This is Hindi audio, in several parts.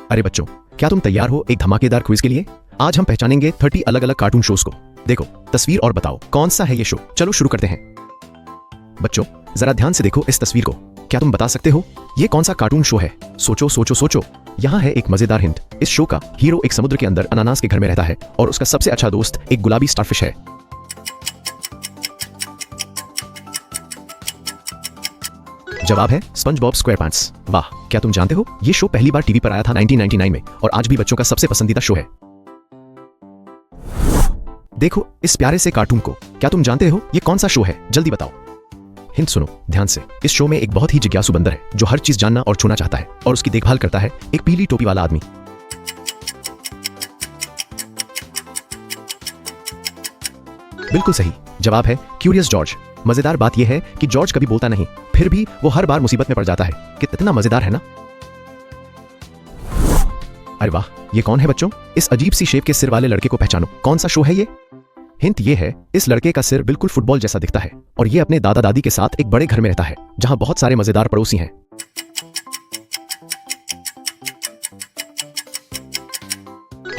अरे बच्चों, क्या तुम तैयार हो एक धमाकेदार क्विज के लिए? आज हम पहचानेंगे 30 अलग अलग कार्टून शोज को। देखो तस्वीर और बताओ कौन सा है ये शो। चलो शुरू करते हैं। बच्चों जरा ध्यान से देखो इस तस्वीर को। क्या तुम बता सकते हो ये कौन सा कार्टून शो है? सोचो सोचो सोचो। यहाँ है एक मजेदार हिंट। इस शो का हीरो एक समुद्र के अंदर अनानास के घर में रहता है और उसका सबसे अच्छा दोस्त एक गुलाबी स्टारफिश है। जवाब है स्पंज बॉब स्क्वायरपैंट्स। वाह, क्या तुम जानते हो ये शो पहली बार टीवी पर आया था 1999 में और आज भी बच्चों का सबसे पसंदीदा शो है। देखो इस प्यारे से कार्टून को। क्या तुम जानते हो ये कौन सा शो है? जल्दी बताओ। हिंट सुनो ध्यान से। इस शो में एक बहुत ही जिज्ञासु बंदर है जो हर चीज जानना और छूना चाहता है और उसकी देखभाल करता है एक पीली टोपी वाला आदमी। बिल्कुल सही जवाब है क्यूरियस जॉर्ज। मजेदार बात यह है कि जॉर्ज कभी बोलता नहीं, फिर भी वो हर बार मुसीबत में पड़ जाता है। कितना मजेदार है ना? अरे वाह, ये कौन है बच्चों? इस अजीब सी शेप के सिर वाले लड़के को पहचानो। कौन सा शो है ये? हिंट ये है इस लड़के का सिर बिल्कुल फुटबॉल जैसा दिखता है और ये अपने दादा दादी के साथ एक बड़े घर में रहता है जहां बहुत सारे मजेदार पड़ोसी हैं।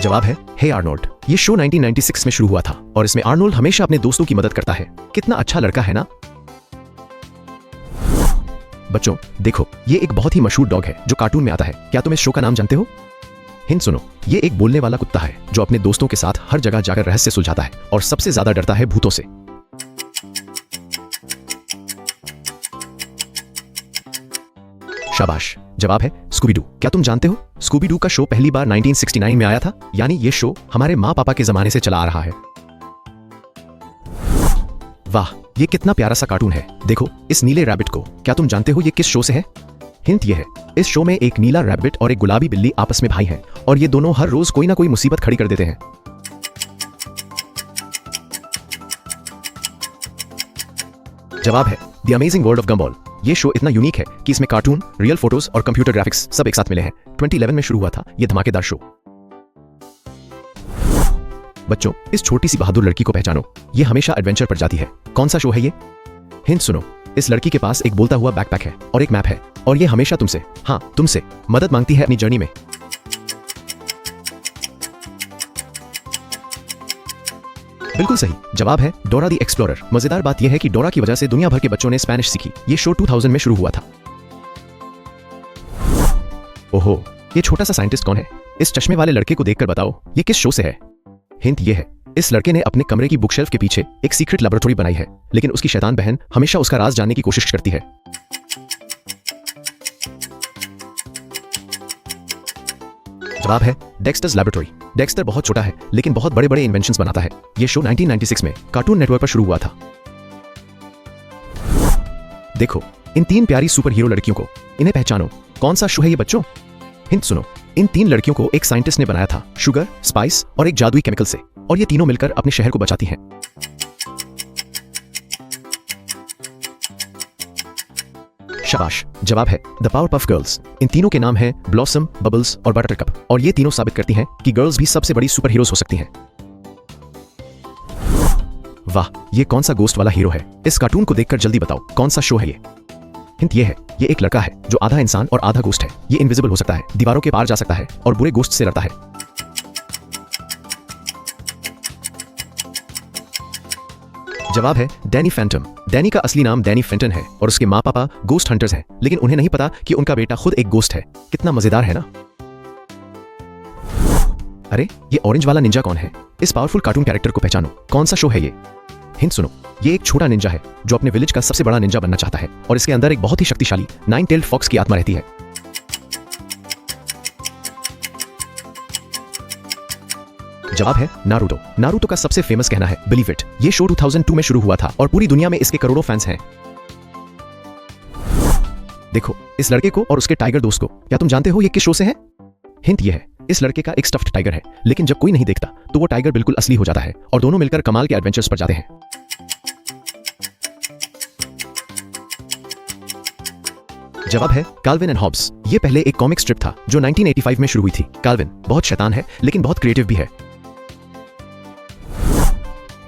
जवाब है हे आर्नोल्ड। ये शो 1996 में शुरू हुआ था और इसमें आर्नोल्ड हमेशा अपने दोस्तों की मदद करता है। कितना अच्छा लड़का है ना? बच्चों देखो ये एक बहुत ही मशहूर डॉग है जो कार्टून में आता है। क्या तुम इस शो का नाम जानते हो? हिंट सुनो, ये एक बोलने वाला कुत्ता है जो अपने दोस्तों के साथ हर जगह जाकर रहस्य सुलझाता है और सबसे ज्यादा डरता है भूतों से। शाबाश, जवाब है स्कूबी डू। क्या तुम जानते हो स्कूबी डू का शो पहली बार 1969 में आया था, यानी ये शो हमारे माँ पापा के जमाने से चला आ रहा है। वाह, ये कितना प्यारा सा कार्टून है। देखो इस नीले रैबिट को। क्या तुम जानते हो ये किस शो से है? हिंट ये है इस शो में एक नीला रैबिट और एक गुलाबी बिल्ली आपस में भाई हैं और ये दोनों हर रोज कोई ना कोई मुसीबत खड़ी कर देते हैं। जवाब है द अमेजिंग वर्ल्ड ऑफ गम्बॉल। ये शो इतना यूनिक है कि इसमें कार्टून, रियल फोटोज और कंप्यूटर ग्राफिक्स सब एक साथ मिले हैं। 2011 में शुरू हुआ था ये धमाकेदार शो। बच्चों इस छोटी सी बहादुर लड़की को पहचानो। ये हमेशा एडवेंचर पर जाती है। कौन सा शो है ये? हिंट सुनो, इस लड़की के पास एक बोलता हुआ बैकपैक है और एक मैप है और ये हमेशा तुमसे मदद मांगती है अपनी जर्नी में। बिल्कुल सही जवाब है डोरा द एक्सप्लोरर। मजेदार बात यह है कि डोरा की वजह से दुनिया भर के बच्चों ने स्पेनिश सीखी। ये शो 2000 में शुरू हुआ था। ओहो, ये छोटा सा साइंटिस्ट कौन है? इस चश्मे वाले लड़के को देखकर बताओ ये किस शो से है? हिंट ये है इस लड़के ने अपने कमरे की बुकशेल्फ के पीछे एक सीक्रेट लैबोरेटरी बनाई है, लेकिन उसकी शैतान बहन हमेशा उसका राज जानने की कोशिश करती है। जवाब है डेक्स्टर्स लैबोरेटरी। डेक्स्टर बहुत छोटा है लेकिन बहुत बड़े बड़े इन्वेंशंस बनाता है। यह शो 1996 में कार्टून नेटवर्क पर शुरू हुआ था। देखो इन तीन प्यारी सुपर हीरो लड़कियों को। इन्हें पहचानो। कौन सा शो है ये बच्चों? हिंट सुनो, इन तीन लड़कियों को एक साइंटिस्ट ने बनाया था शुगर, स्पाइस और एक जादुई केमिकल से, और ये तीनों मिलकर अपने शहर को बचाती हैं। शाबाश, जवाब है द पावरपफ गर्ल्स। इन तीनों के नाम हैं ब्लॉसम, बबल्स और बटरकप और ये तीनों साबित करती हैं कि गर्ल्स भी सबसे बड़ी सुपर हीरोज हो सकती हैं। वाह, ये कौन सा गोस्ट वाला हीरो है? इस कार्टून को देखकर जल्दी बताओ कौन सा शो है ये? हिंट ये है ये एक लड़का है जो आधा इंसान और आधा गोस्ट है। ये इनविजिबल हो सकता है, दीवारों के पार जा सकता है और बुरे गोस्ट से लड़ता है। जवाब है डैनी फैंटम। डैनी का असली नाम डैनी फेंटन है और उसके माँ पापा गोस्ट हंटर्स हैं, लेकिन उन्हें नहीं पता कि उनका बेटा खुद एक गोस्ट है। कितना मजेदार है ना? अरे ये ऑरेंज वाला निंजा कौन है? इस पावरफुल कार्टून कैरेक्टर को पहचानो। कौन सा शो है ये? हिंट सुनो, ये एक छोटा निंजा है जो अपने विलेज का सबसे बड़ा निंजा बनना चाहता है और इसके अंदर एक बहुत ही शक्तिशाली 9-टेल्ड फॉक्स की आत्मा रहती है। जवाब है नारुतो। नारुतो का सबसे फेमस कहना है बिलीव इट। ये शो 2002 में शुरू हुआ था और पूरी दुनिया में इसके करोड़ों फैंस हैं। देखो इस लड़के को और उसके टाइगर दोस्त को। क्या तुम जानते हो ये किस शो से है? हिंट ये है इस लड़के का एक स्टफ्ड टाइगर है, लेकिन जब कोई नहीं देखता तो वो टाइगर बिल्कुल असली हो जाता है और दोनों मिलकर कमाल के एडवेंचर्स पर जाते हैं। जवाब है काल्विन एंड हॉब्स। ये पहले एक कॉमिक स्ट्रिप था जो 1985 में शुरू हुई थी। काल्विन बहुत शैतान है लेकिन बहुत क्रिएटिव भी है।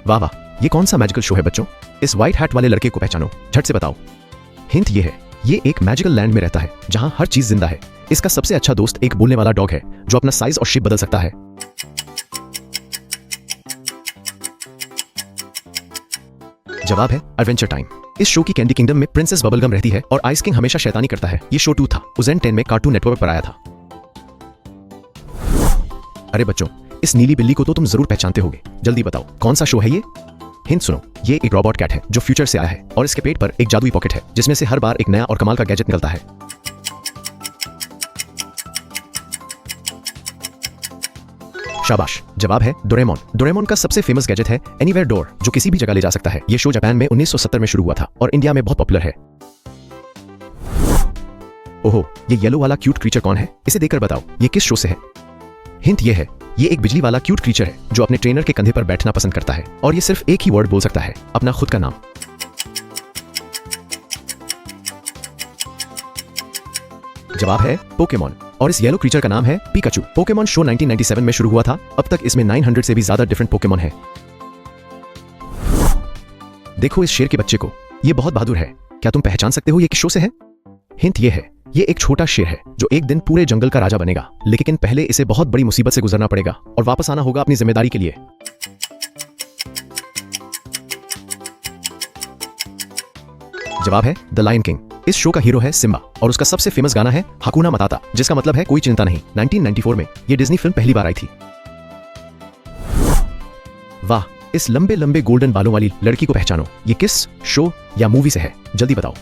वाह वाह, ये कौन सा मैजिकल शो है बच्चों? इस व्हाइट हैट वाले लड़के को पहचानो। झट से बताओ। हिंट ये है ये एक मैजिकल लैंड में रहता है जहां हर चीज जिंदा है। इसका सबसे अच्छा दोस्त एक बोलने वाला डॉग है जो अपना साइज और शेप बदल सकता है। जवाब है एडवेंचर टाइम। इस शो की कैंडी किंगडम में प्रिंसेस बबलगम रहती है और आइस किंग हमेशा शैतानी करता है। ये शो 2 था, उज़ेन 10 में कार्टून नेटवर्क पर आया था। अरे बच्चों, इस नीली बिल्ली को तो तुम जरूर पहचानते होगे, जल्दी बताओ कौन सा शो है ये। हिंट सुनो, ये एक रोबोट कैट है जो फ्यूचर से आया है और इसके पेट पर एक जादुई पॉकेट है जिसमें से हर बार एक नया और कमाल का गैजेट निकलता है। शाबाश, जवाब है डोरेमोन। डोरेमोन का सबसे फेमस गैजेट है एनीवेयर डोर जो किसी भी जगह ले जा सकता है। ये शो जापान में 1970 में शुरू हुआ था और इंडिया में बहुत पॉपुलर है। ओहो, ये येलो वाला क्यूट क्रीचर कौन है, इसे देखकर बताओ ये किस शो से है। हिंट ये है, ये एक बिजली वाला क्यूट क्रीचर है जो अपने ट्रेनर के कंधे पर बैठना पसंद करता है और ये सिर्फ एक ही वर्ड बोल सकता है, अपना खुद का नाम। जवाब है पोकेमॉन और इस येलो क्रीचर का नाम है पिकाचू। पोकेमॉन शो 1997 में शुरू हुआ था। अब तक इसमें 900 से भी ज्यादा डिफरेंट पोकेमॉन है। देखो इस शेर के बच्चे को, ये बहुत बहादुर है। क्या तुम पहचान सकते हो ये किस शो से है। हिंट ये है, ये एक छोटा शेर है जो एक दिन पूरे जंगल का राजा बनेगा, लेकिन पहले इसे बहुत बड़ी मुसीबत से गुजरना पड़ेगा और वापस आना होगा अपनी जिम्मेदारी के लिए। जवाब है द लायन किंग। इस शो का हीरो है सिम्बा और उसका सबसे फेमस गाना है हकुना मताता, जिसका मतलब है कोई चिंता नहीं। 1994 में ये डिज्नी फिल्म पहली बार आई थी। वाह, इस लंबे लंबे गोल्डन बालों वाली लड़की को पहचानो, ये किस शो या मूवी से है, जल्दी बताओ।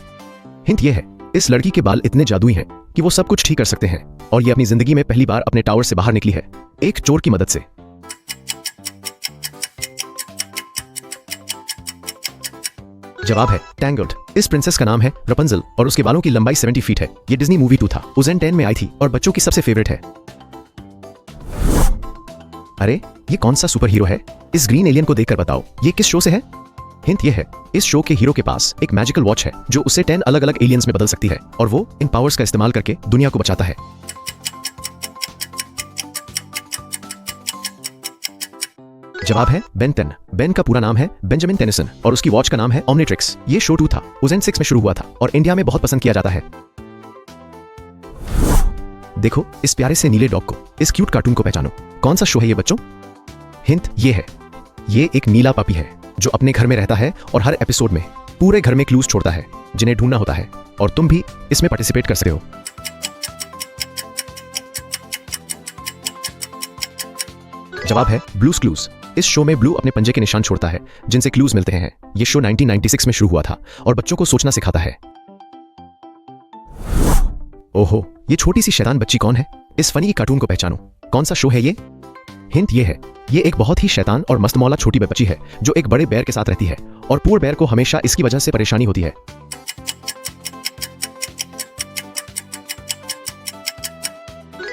हिंट ये है, इस लड़की के बाल इतने जादुई हैं कि वो सब कुछ ठीक कर सकते हैं और ये अपनी जिंदगी में पहली बार अपने टावर से बाहर निकली है एक चोर की मदद से। जवाब है टैंगल्ड। इस प्रिंसेस का नाम है रपंजल और उसके बालों की लंबाई 70 फीट है। ये डिज्नी मूवी 2 था, उज़ेन 10 में आई थी और बच्चों की सबसे फेवरेट है। अरे ये कौन सा सुपर हीरो है, इस ग्रीन एलियन को देखकर बताओ ये किस शो से है। हिंट ये है, इस शो के हीरो के पास एक मैजिकल वॉच है जो उसे 10 अलग अलग एलियंस में बदल सकती है और वो इन पावर्स का इस्तेमाल करके दुनिया को बचाता है। जवाब है बेन 10। बेन का पूरा नाम है बेंजामिन टेनिसन और उसकी वॉच का नाम है ओमनिट्रिक्स। ये शो 2 था, उज़ेन 6 में शुरू हुआ था और इंडिया में बहुत पसंद किया जाता है। देखो इस प्यारे से नीले डॉग को, इस क्यूट कार्टून को पहचानो, कौन सा शो है ये बच्चों। हिंट ये है, ये एक नीला पपी है जो अपने घर में रहता है और हर एपिसोड में पूरे घर में क्लूज छोड़ता है जिन्हें ढूंढना होता है और तुम भी इसमें पार्टिसिपेट कर सकते हो। जवाब है ब्लूज क्लूज। इस शो में ब्लू अपने पंजे के निशान छोड़ता है जिनसे क्लूज मिलते हैं। यह शो 1996 में शुरू हुआ था और बच्चों को सोचना सिखाता है। ओहो, ये छोटी सी शैतान बच्ची कौन है, इस फनी कार्टून को पहचानो, कौन सा शो है ये। हिंट ये है, ये एक बहुत ही शैतान और मस्तमौला छोटी बच्ची है जो एक बड़े बेर के साथ रहती है और पुअर बेर को हमेशा इसकी वजह से परेशानी होती है।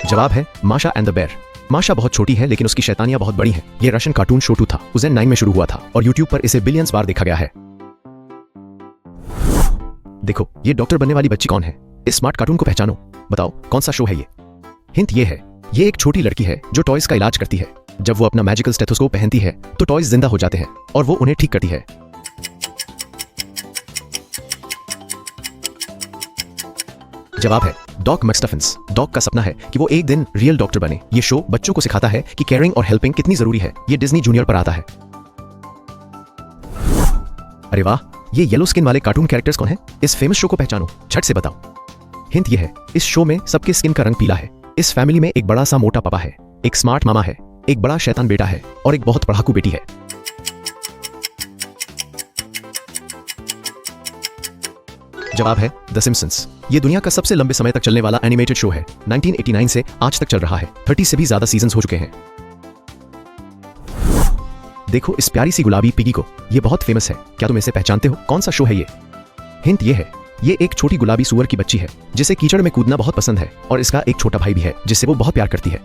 जवाब है माशा एंड द बेर। माशा बहुत छोटी है लेकिन उसकी शैतानियां बहुत बड़ी हैं। ये रशियन कार्टून शो 2 था, उज़ेन 9 में शुरू हुआ था और यूट्यूब पर इसे बिलियंस बार देखा गया है। देखो ये डॉक्टर बनने वाली बच्ची कौन है, इस स्मार्ट कार्टून को पहचानो, बताओ कौन सा शो है ये। हिंट ये है, ये एक छोटी लड़की है जो टॉयज का इलाज करती है। जब वो अपना मैजिकल स्टेथोस्कोप पहनती है तो टॉयज जिंदा हो जाते हैं और वो उन्हें ठीक करती है। जवाब है डॉग मैकस्टफिन्स। डॉग का सपना है कि वो एक दिन रियल डॉक्टर बने। ये शो बच्चों को सिखाता है कि केयरिंग और हेल्पिंग कितनी जरूरी है। ये डिज्नी जूनियर पर आता है। अरे वाह, ये येलो स्किन वाले कार्टून कैरेक्टर्स कौन है, इस फेमस शो को पहचानो, झट से बताओ। हिंट ये है, इस शो में सबके स्किन का रंग पीला है। इस फैमिली में एक बड़ा सा मोटा पापा है, एक स्मार्ट मामा है, एक बड़ा शैतान बेटा है और एक बहुत पढ़ाकू बेटी है। जवाब है द सिम्पसंस। ये दुनिया का सबसे लंबे समय तक चलने वाला एनिमेटेड शो है। 1989 से आज तक चल रहा है। 30 से भी ज्यादा सीजन्स हो चुके हैं। देखो इस प्यारी सी गुलाबी पिगी को, ये बहुत फेमस है। क्या तुम इसे पहचानते हो, कौन सा शो है ये। हिंट ये है, ये एक छोटी गुलाबी सूअर की बच्ची है जिसे कीचड़ में कूदना बहुत पसंद है और इसका एक छोटा भाई भी है जिससे वो बहुत प्यार करती है।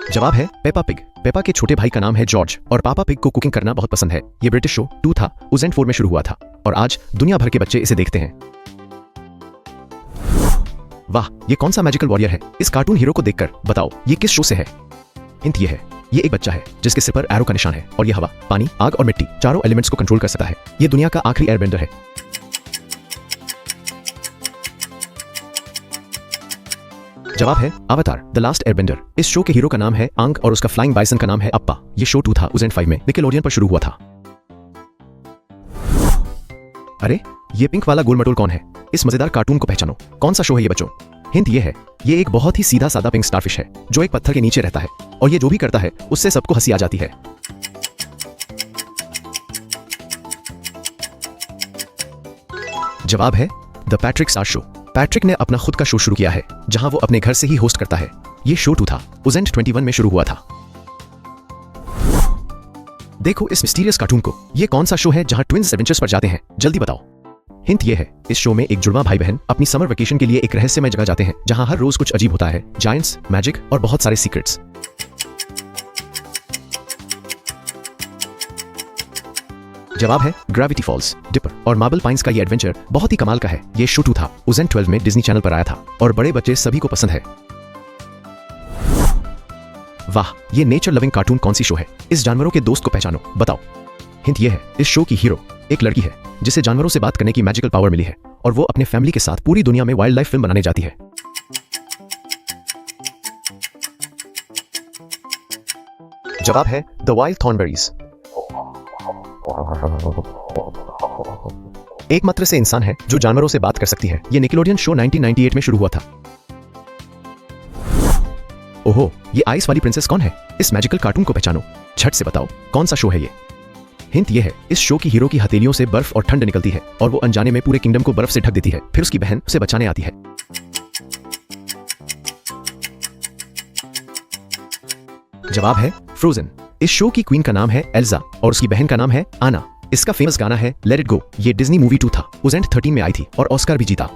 जवाब है पेपा पिग। पेपा के छोटे भाई का नाम है जॉर्ज और पापा पिग को कुकिंग करना बहुत पसंद है। ये ब्रिटिश शो 2 था, उज़ेन 4 में शुरू हुआ था और आज दुनिया भर के बच्चे इसे देखते हैं। वाह, ये कौन सा मैजिकल वॉरियर है, इस कार्टून हीरो को देखकर बताओ ये किस शो से है। हिंट ये है, ये एक बच्चा है जिसके सिर पर एरो का निशान है और ये हवा, पानी, आग और मिट्टी चारों एलिमेंट्स को कंट्रोल कर सकता है। ये दुनिया का आखिरी एयरबेंडर है। जवाब है अवतार द लास्ट एयरबेंडर। इस शो के हीरो का नाम है आंग और उसका फ्लाइंग बाइसन का नाम है अप्पा। ये शो 2005 में निकेलोडियन पर शुरू हुआ था। अरे ये पिंक वाला गोल मटोल कौन है? इस मजेदार कार्टून को पहचानो, कौन सा शो है ये बच्चों? हिंट ये है, ये एक बहुत ही सीधा सादा पिंक स्टारफिश है जो एक पत्थर के नीचे रहता है और ये जो भी करता है उससे सबको हंसी आ जाती है। जवाब है the Patrick star show. Patrick ने अपना खुद का शो शुरू किया है जहां वो अपने घर से ही होस्ट करता है। ये शो 2021 में शुरू हुआ था। देखो इस मिस्टीरियस कार्टून को, ये कौन सा शो है जहां ट्विंस एडवेंचर्स पर जाते हैं? जल्दी बताओ। हिंट ये है, इस शो में एक जुड़वा भाई बहन अपनी समर वेकेशन के लिए एक रहस्यमय जगह जाते हैं जहां हर रोज कुछ अजीब होता है, जायंट्स, मैजिक और बहुत सारे सीक्रेट्स। जवाब है ग्रेविटी फॉल्स। डिपर और मार्बल पाइन्स का ये एडवेंचर बहुत ही कमाल का है। ये शो 2012 में डिज्नी चैनल पर आया था और बड़े बच्चे सभी को पसंद है। वाह, ये नेचर लविंग कार्टून कौन सी शो है? इस जानवरों के दोस्त को पहचानो, बताओ। हिंट ये है, इस शो की हीरो एक लड़की है जिसे जानवरों से बात करने की मैजिकल पावर मिली है और वो अपने फैमिली के साथ पूरी दुनिया में वाइल्ड लाइफ फिल्म बनाने जाती है। जवाब है द वाइल्ड थॉर्नबेरीज। एकमात्र से इंसान है जो जानवरों से बात कर सकती है। ये निकेलोडियन शो 1998 में शुरू हुआ था। ओहो, ये आइस वाली प्रिंसेस कौन है? इस मैजिकल कार्टून को पहचानो, झट से बताओ कौन सा शो है ये? हिंट ये है, इस शो की हीरो की हथेलियों से बर्फ और ठंड निकलती है और वो अनजाने में पूरे किंगडम को बर्फ से ढक देती है। फिर उसकी बहन उसे बचाने आती है। जवाब है फ्रोजन। इस शो की क्वीन का नाम है एल्जा और उसकी बहन का नाम है आना। इसका फेमस गाना है लेट इट गो। ये डिज्नी मूवी 2013 में आई थी और ऑस्कर भी जीता।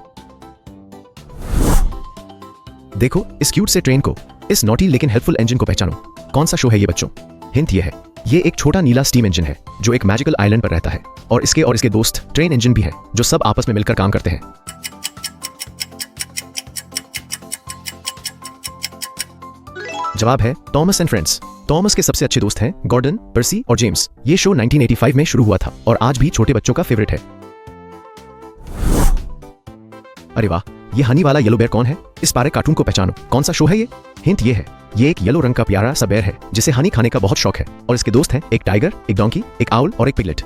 देखो इस क्यूट से ट्रेन को, इस नॉटी लेकिन हेल्पफुल इंजन को पहचानो, कौन सा शो है ये बच्चों? हिंट ये है, ये एक छोटा नीला स्टीम इंजन है जो एक मैजिकल आइलैंड पर रहता है और इसके दोस्त ट्रेन इंजन भी है जो सब आपस में मिलकर काम करते हैं। जवाब है टॉमस एंड फ्रेंड्स। टॉमस के सबसे अच्छे दोस्त हैं गॉर्डन, पर्सी और जेम्स। ये शो 1985 में शुरू हुआ था और आज भी छोटे बच्चों का फेवरेट है। अरे वाह, ये हनी वाला येलो बेयर कौन है? इस पारे कार्टून को पहचानो, कौन सा शो है ये? हिंट ये है, ये एक येलो रंग का प्यारा सा बेयर है जिसे हनी खाने का बहुत शौक है और इसके दोस्त हैं एक टाइगर, एक डोंकी, एक आउल और एक पिगलेट।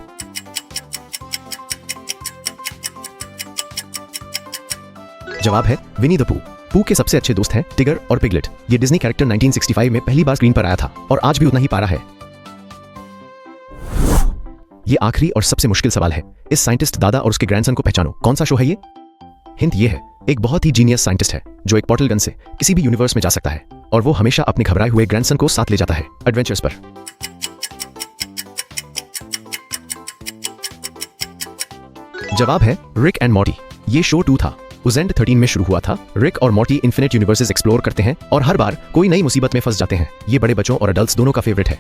जवाब है विनी द पू। पू के सबसे अच्छे दोस्त हैं टिगर और पिगलेट। ये डिज्नी कैरेक्टर 1965 में पहली बार स्क्रीन पर आया था और आज भी उतना ही प्यारा है। ये आखिरी और सबसे मुश्किल सवाल है, इस साइंटिस्ट दादा और उसके ग्रैंडसन को पहचानो, कौन सा शो है ये? हिंट ये है, एक बहुत ही जीनियस साइंटिस्ट है जो एक पोर्टल गन से किसी भी यूनिवर्स में जा सकता है और वो हमेशा अपने घबराए हुए ग्रैंडसन को साथ ले जाता है एडवेंचर्स पर। जवाब है रिक एंड मॉर्टी। ये शो 2013 में शुरू हुआ था। रिक और मॉर्टी इन्फिनिट यूनिवर्सेस एक्सप्लोर करते हैं और हर बार कोई नई मुसीबत में फंस जाते हैं। ये बड़े बच्चों और अडल्ट्स दोनों का फेवरेट है।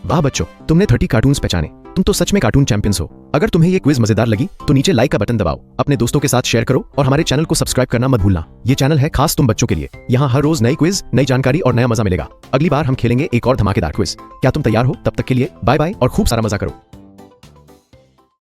वाह बच्चों, तुमने 30 कार्टून्स पहचाने। तुम तो सच में कार्टून चैंपियंस हो। अगर तुम्हें ये क्विज मजेदार लगी तो नीचे लाइक का बटन दबाओ, अपने दोस्तों के साथ शेयर करो और हमारे चैनल को सब्सक्राइब करना मत भूलना। ये चैनल है खास तुम बच्चों के लिए। यहाँ हर रोज नई क्विज, नई जानकारी और नया मजा मिलेगा। अगली बार हम खेलेंगे एक और धमाकेदार क्विज। क्या तुम तैयार हो? तब तक के लिए बाय बाय और खूब सारा मजा करो।